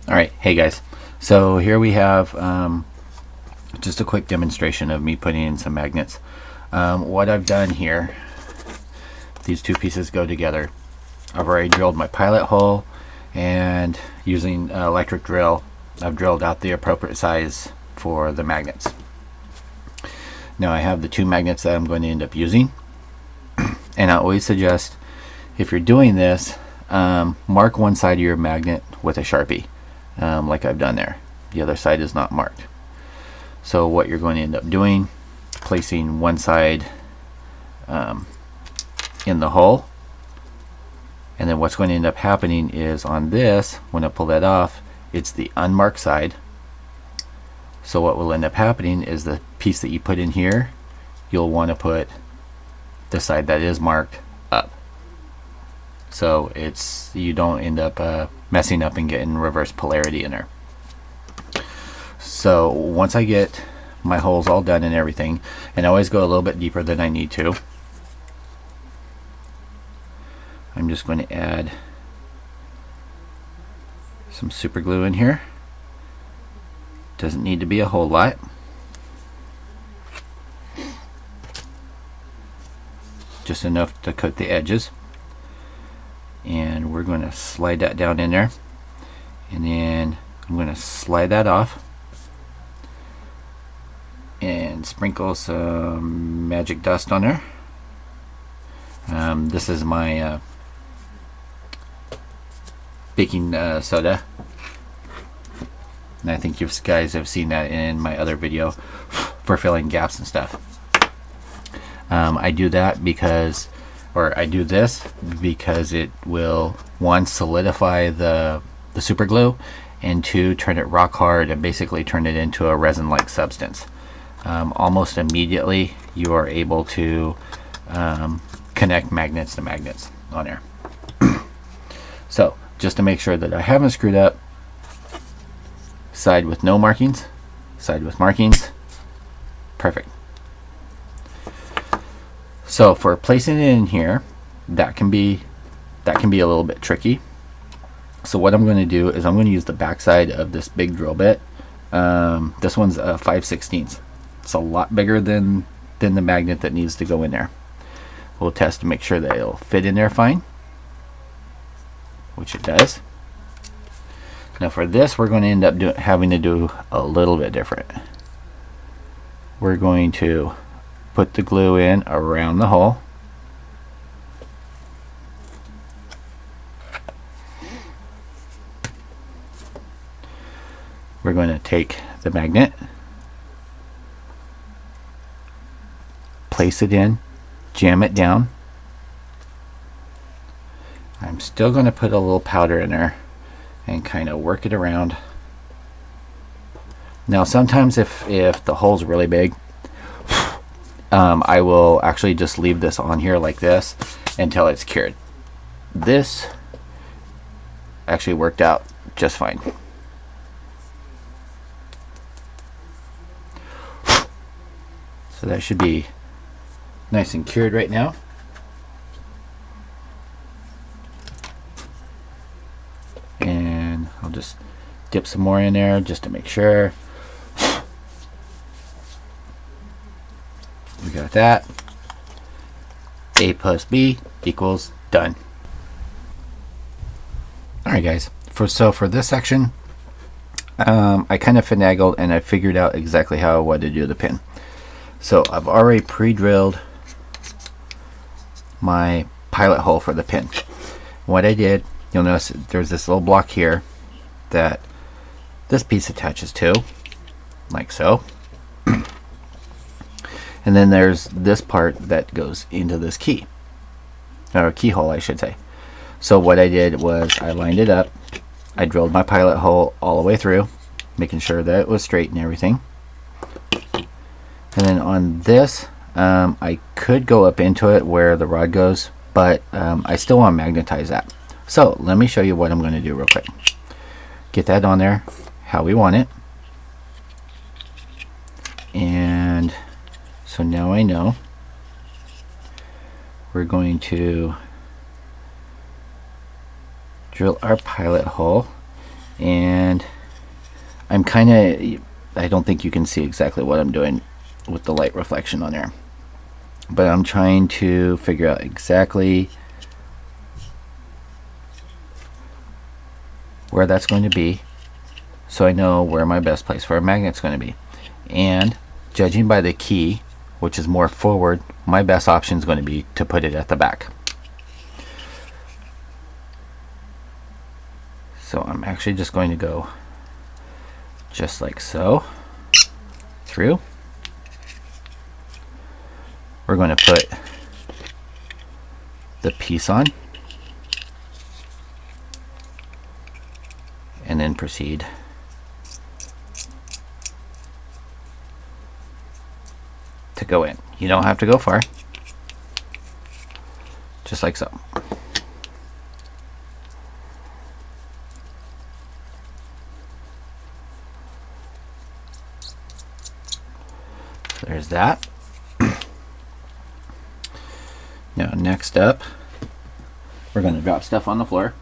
Alright, hey guys, so here we have just a quick demonstration of me putting in some magnets. What I've done here, these two pieces go together. I've already drilled my pilot hole, and using an electric drill I've drilled out the appropriate size for the magnets. Now I have the two magnets that I'm going to end up using, and I always suggest, if you're doing this, mark one side of your magnet with a Sharpie, like I've done there. The other side is not marked. So what you're going to end up doing, placing one side in the hole, and then what's going to end up happening is on this, when I pull that off, it's the unmarked side. So what will end up happening is the piece that you put in here, you'll want to put the side that is marked up, so you don't end up messing up and getting reverse polarity in there. So once I get my holes all done and everything, and I always go a little bit deeper than I need to, I'm just going to add some super glue in here. Doesn't need to be a whole lot. Just enough to coat the edges. And we're going to slide that down in there, and then I'm going to slide that off and sprinkle some magic dust on there. This is my baking soda, and I think you guys have seen that in my other video for filling gaps and stuff. I do that because, or I do this because it will, one, solidify the super glue, and two, turn it rock hard and basically turn it into a resin-like substance. Almost immediately you are able to connect magnets to magnets on there. So just to make sure that I haven't screwed up, side with no markings, side with markings, perfect. So for placing it in here, that can be a little bit tricky. So what I'm going to do is I'm going to use the back side of this big drill bit. This one's a 5/16. It's a lot bigger than the magnet that needs to go in there. We'll test to make sure that it'll fit in there fine, which it does. Now for this, we're going to end up having to do a little bit different. We're going to put the glue in around the hole. We're going to take the magnet, place it in, jam it down. I'm still going to put a little powder in there and kind of work it around. Now sometimes if the hole's really big, I will actually just leave this on here like this until it's cured. This actually worked out just fine. So that should be nice and cured right now. And I'll just dip some more in there just to make sure. We got that. A plus B equals done. Alright guys, for this section, I kind of finagled and I figured out exactly how I wanted to do the pin. So I've already pre-drilled my pilot hole for the pin. What I did, you'll notice there's this little block here that this piece attaches to, like so. And then there's this part that goes into this key, or keyhole I should say. So what I did was I lined it up, I drilled my pilot hole all the way through, making sure that it was straight and everything. And then on this, I could go up into it where the rod goes, but I still want to magnetize that. So let me show you what I'm going to do real quick. Get that on there how we want it. And so now I know we're going to drill our pilot hole And I'm kind of, I don't think you can see exactly what I'm doing with the light reflection on there, but I'm trying to figure out exactly where that's going to be, so I know where my best place for a magnet's going to be. And judging by the key, which is more forward, my best option is going to be to put it at the back. So I'm actually just going to go just like so through. We're going to put the piece on and then proceed to go in. You don't have to go far, just like so. So there's that. Now next up, we're going to drop stuff on the floor,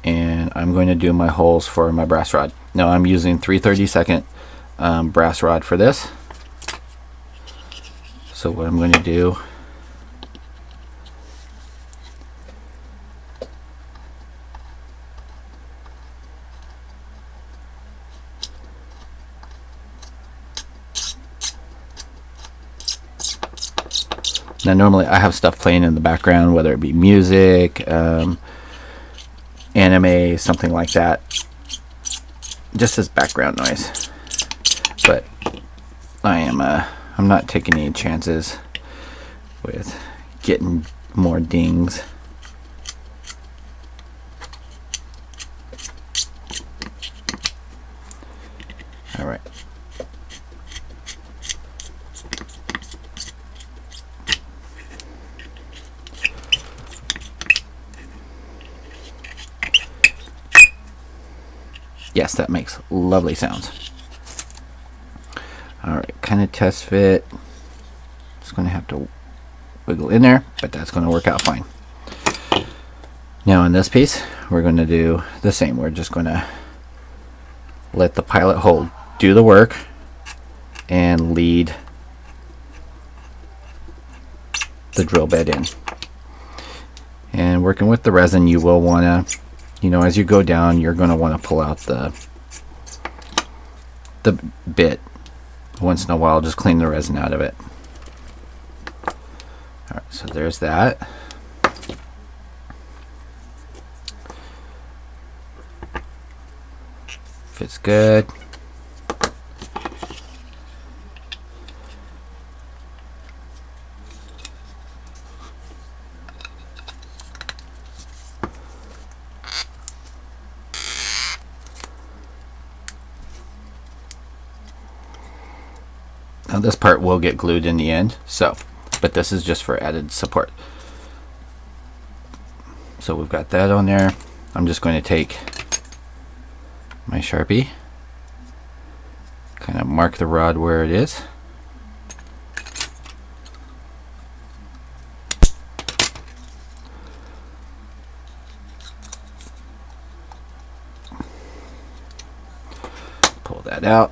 and I'm going to do my holes for my brass rod. Now I'm using 3/32 brass rod for this. So what I'm going to do, now normally I have stuff playing in the background, whether it be music, anime, something like that, just as background noise. But I'm not taking any chances with getting more dings. All right. Yes, that makes lovely sounds. Alright, kind of test fit. Just going to have to wiggle in there, but that's going to work out fine. Now in this piece, we're going to do the same. We're just going to let the pilot hole do the work and lead the drill bit in. And working with the resin, you will want to, you know, as you go down, you're going to want to pull out the bit once in a while. Just clean the resin out of it. Alright, so there's that. Fits good. Now this part will get glued in the end, but this is just for added support. So we've got that on there. I'm just going to take my Sharpie, kind of mark the rod where it is. Pull that out.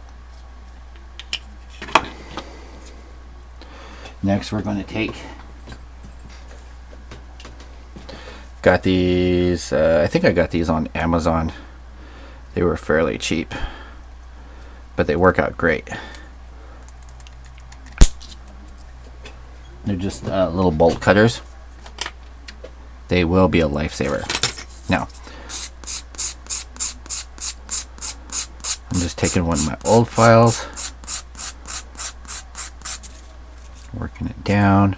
Next we're going to take, got these, I think I got these on Amazon. They were fairly cheap, but they work out great. They're just little bolt cutters. They will be a lifesaver. Now, I'm just taking one of my old files, working it down.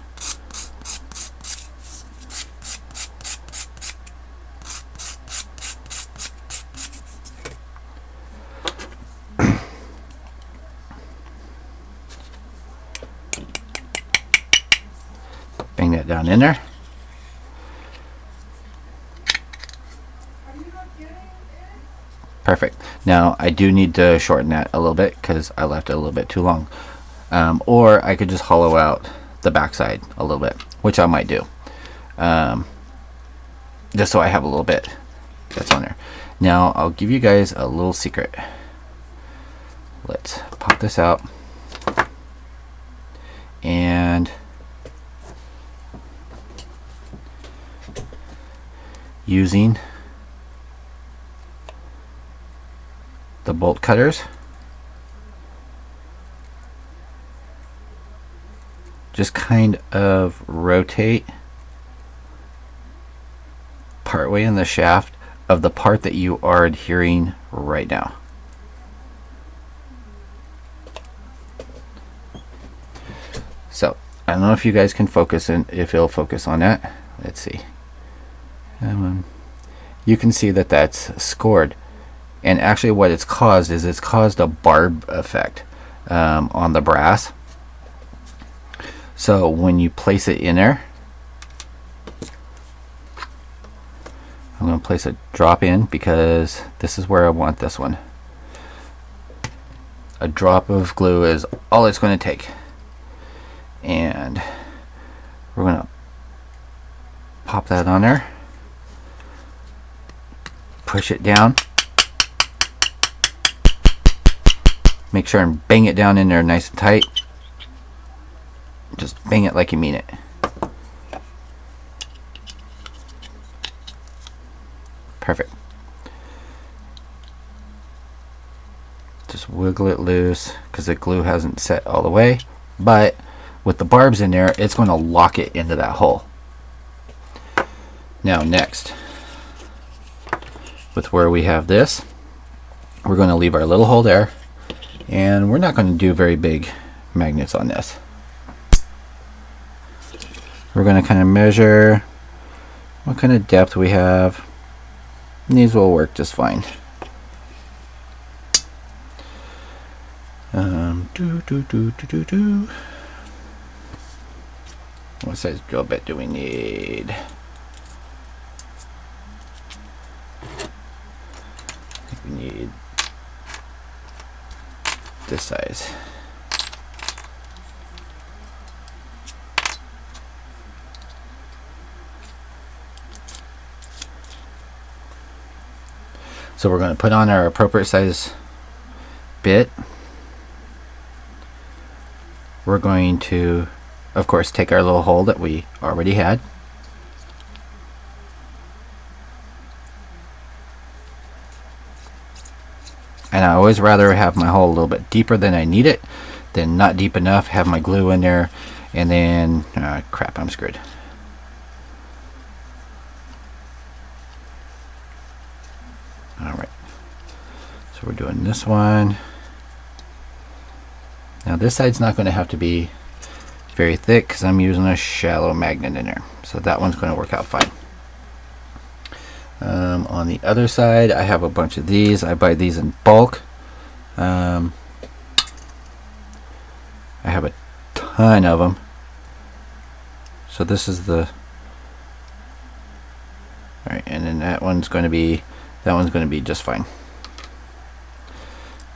Bang that down in there. Perfect. Now I do need to shorten that a little bit because I left it a little bit too long. Or I could just hollow out the backside a little bit, which I might do. just so I have a little bit that's on there. Now I'll give you guys a little secret. Let's pop this out, and using the bolt cutters, just kind of rotate partway in the shaft of the part that you are adhering right now. So I don't know if you guys can focus, and if it'll focus on that. Let's see. You can see that that's scored, and actually what it's caused is it's caused a barb effect on the brass. So when you place it in there, I'm going to place a drop in because this is where I want this one. A drop of glue is all it's going to take, and we're going to pop that on there, push it down, make sure and bang it down in there nice and tight. Just bang it like you mean it. Perfect. Just wiggle it loose because the glue hasn't set all the way, but with the barbs in there, it's going to lock it into that hole. Now next, with where we have this, we're going to leave our little hole there, and we're not going to do very big magnets on this. We're going to kind of measure what kind of depth we have, and these will work just fine. What size drill bit do we need? I think we need this size. So we're going to put on our appropriate size bit. We're going to, of course, take our little hole that we already had. And I always rather have my hole a little bit deeper than I need it than not deep enough, have my glue in there, and then, crap, I'm screwed. Alright, so we're doing this one. Now this side's not going to have to be very thick because I'm using a shallow magnet in there, so that one's going to work out fine. On the other side, I have a bunch of these. I buy these in bulk. I have a ton of them. So this is the, all right, and then that one's going to be just fine.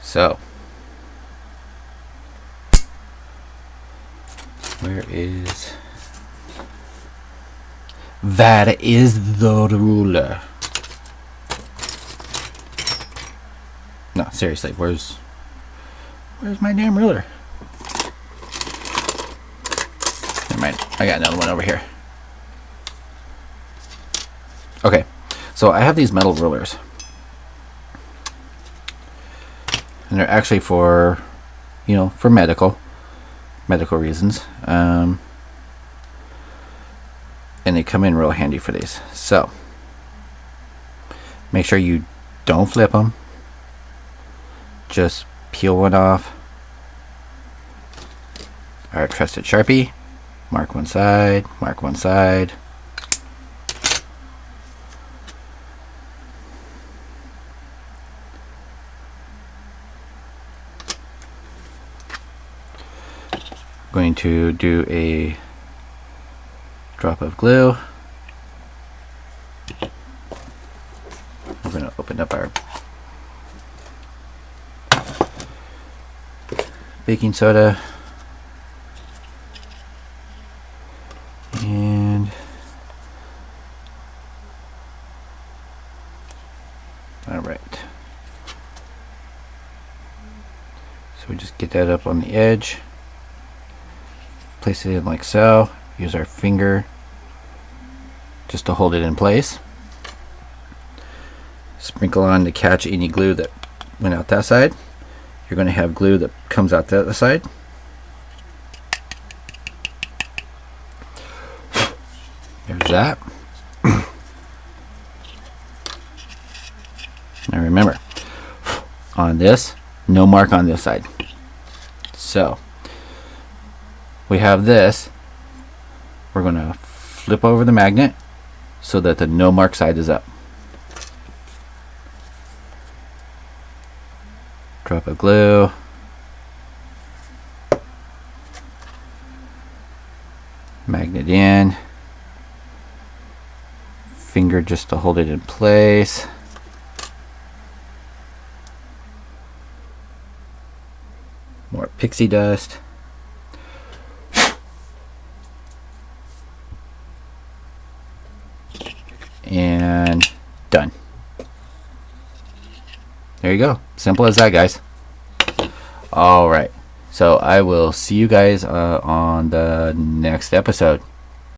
So where is that? Is the ruler? No, seriously, where's my damn ruler? Never mind, I got another one over here. Okay, so I have these metal rulers, and they're actually for, you know, for medical reasons, and they come in real handy for these. So make sure you don't flip them. Just peel one off. Our trusted Sharpie, mark one side, mark one side. Going to do a drop of glue. We're going to open up our baking soda, and All right. So we just get that up on the edge. Place it in like so. Use our finger just to hold it in place. Sprinkle on to catch any glue that went out that side. You're going to have glue that comes out the other side. There's that. Now remember, on this, no mark on this side. So we have this. We're going to flip over the magnet so that the no mark side is up. Drop a glue. Magnet in. Finger just to hold it in place. More pixie dust. And done. There you go. Simple as that, guys. All right. So I will see you guys on the next episode.